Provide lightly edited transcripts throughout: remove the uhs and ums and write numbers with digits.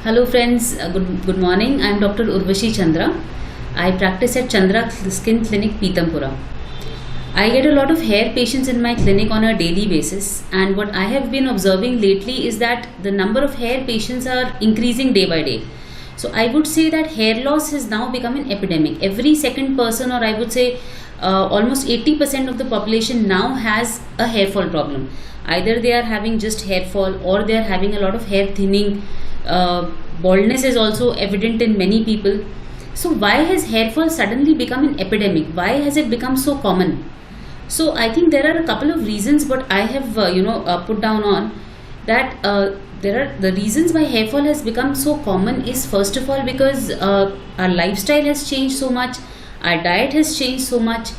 Hello friends, good morning. I am Dr. Urvashi Chandra. I practice at Chandra Skin Clinic, Pitampura. I get a lot of hair patients in my clinic on a daily basis, and what I have been observing lately is that the number of hair patients are increasing day by day. So I would say that hair loss has now become an epidemic. Every second person, or I would say almost 80% of the population now has a hair fall problem. Either they are having just hair fall or they are having a lot of hair thinning. Baldness is also evident in many people. So why has hair fall suddenly become an epidemic? Why has it become so common? So I think there are a couple of reasons what I have put down on that. There are the reasons why hair fall has become so common is, first of all, because our lifestyle has changed so much, our diet has changed so much,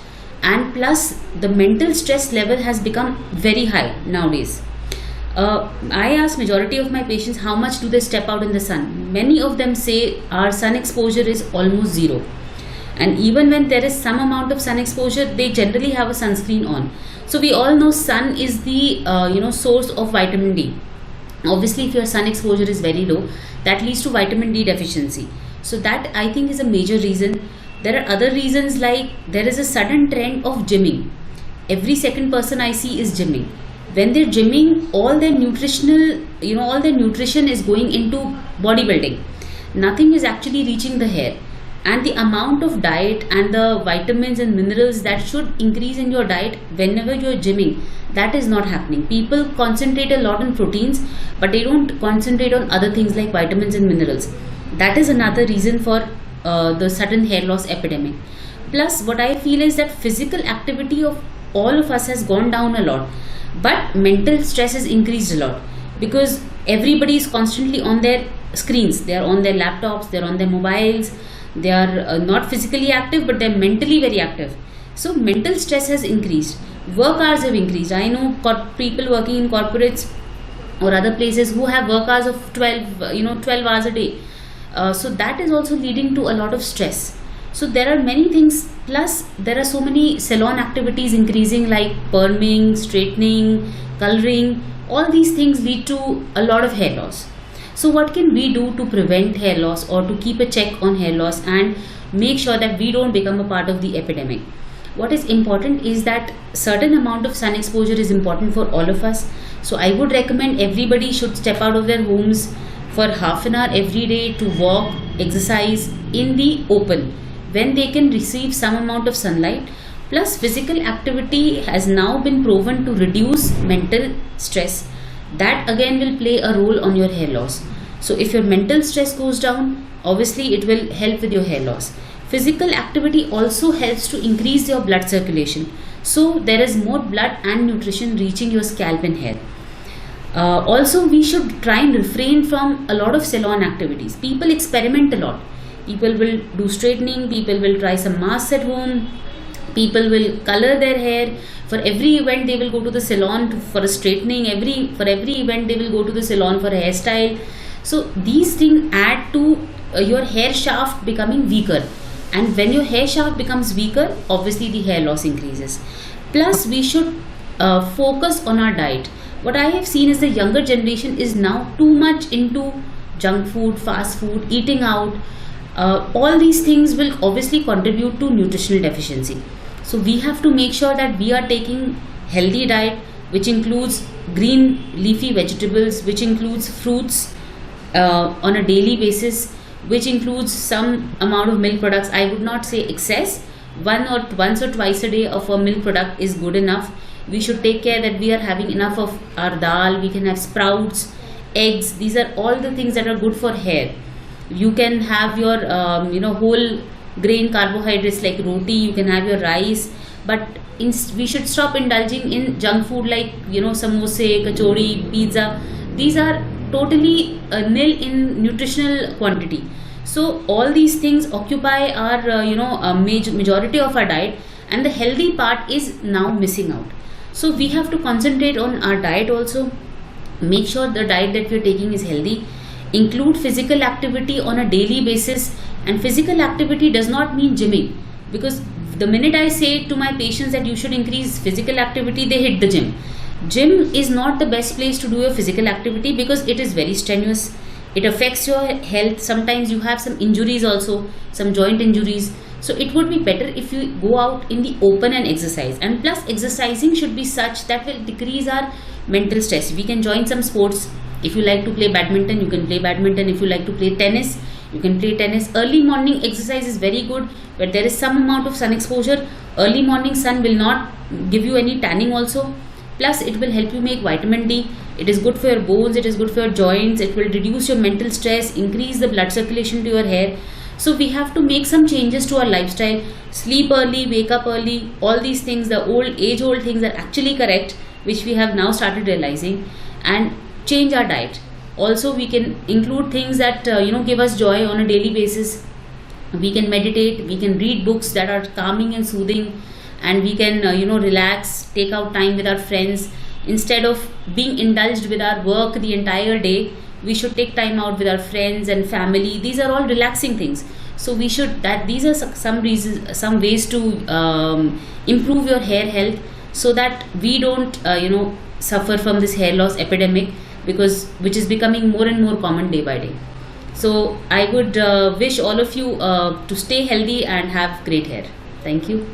and plus the mental stress level has become very high nowadays. I ask majority of my patients how much do they step out in the sun. Many of them say our sun exposure is almost zero, and even when there is some amount of sun exposure, they generally have a sunscreen on. So we all know sun is the source of vitamin D. Obviously, if your sun exposure is very low, that leads to vitamin D deficiency. So that, I think, is a major reason. There are other reasons, like there is a sudden trend of gymming. Every second person I see is gymming. When they're gymming, all their nutrition is going into bodybuilding. Nothing is actually reaching the hair. And the amount of diet and the vitamins and minerals that should increase in your diet whenever you're gymming, that is not happening. People concentrate a lot on proteins, but they don't concentrate on other things like vitamins and minerals. That is another reason for the sudden hair loss epidemic. Plus, what I feel is that physical activity of all of us has gone down a lot, but mental stress has increased a lot because everybody is constantly on their screens. They are on their laptops, they're on their mobiles. They are not physically active, but they're mentally very active. So mental stress has increased. Work hours have increased. I know people working in corporates or other places who have work hours of 12 hours a day. So that is also leading to a lot of stress. So there are many things. Plus, there are so many salon activities increasing, like perming, straightening, coloring. All these things lead to a lot of hair loss. So what can we do to prevent hair loss or to keep a check on hair loss and make sure that we don't become a part of the epidemic? What is important is that certain amount of sun exposure is important for all of us. So I would recommend everybody should step out of their homes for half an hour every day to walk, exercise in the open when they can receive some amount of sunlight. Plus, physical activity has now been proven to reduce mental stress. That again will play a role on your hair loss. So if your mental stress goes down, obviously it will help with your hair loss. Physical activity also helps to increase your blood circulation. So there is more blood and nutrition reaching your scalp and hair. Also, we should try and refrain from a lot of salon activities. People experiment a lot. People will do straightening, people will try some masks at home, people will color their hair. For every event they will go to the salon for a straightening. For every event they will go to the salon for a hairstyle. So these things add to your hair shaft becoming weaker. And when your hair shaft becomes weaker, obviously the hair loss increases. Plus, we should focus on our diet. What I have seen is the younger generation is now too much into junk food, fast food, eating out. All these things will obviously contribute to nutritional deficiency. So we have to make sure that we are taking healthy diet, which includes green leafy vegetables, which includes fruits on a daily basis, which includes some amount of milk products. I would not say excess. Once or twice a day of a milk product is good enough. We should take care that we are having enough of our dal. We can have sprouts, eggs. These are all the things that are good for hair. You can have your whole grain carbohydrates like roti. You can have your rice, but we should stop indulging in junk food like samosa, kachori, pizza. These are totally nil in nutritional quantity. So all these things occupy our majority of our diet, and the healthy part is now missing out. So we have to concentrate on our diet also. Make sure the diet that we are taking is healthy. Include physical activity on a daily basis, and physical activity does not mean gymming, because the minute I say to my patients that you should increase physical activity, they hit the gym. Gym is not the best place to do your physical activity because it is very strenuous. it affects your health. Sometimes you have some injuries also, some joint injuries. So it would be better if you go out in the open and exercise. And plus, exercising should be such that will decrease our mental stress. We can join some sports. If you like to play badminton, you can play badminton. If you like to play tennis, you can play tennis. Early morning exercise is very good, where there is some amount of sun exposure. Early morning sun will not give you any tanning also. Plus, it will help you make vitamin D. It is good for your bones, it is good for your joints, it will reduce your mental stress, increase the blood circulation to your hair. So we have to make some changes to our lifestyle. Sleep early, wake up early, all these things, the age-old things are actually correct, which we have now started realizing, and change our diet. Also, we can include things that give us joy on a daily basis. We can meditate, we can read books that are calming and soothing, and we can relax, take out time with our friends. Instead of being indulged with our work the entire day, we should take time out with our friends and family. These are all relaxing things. So we should, that these are some reasons, some ways to improve your hair health, so that we don't suffer from this hair loss epidemic, which is becoming more and more common day by day. So I would wish all of you to stay healthy and have great hair. Thank you.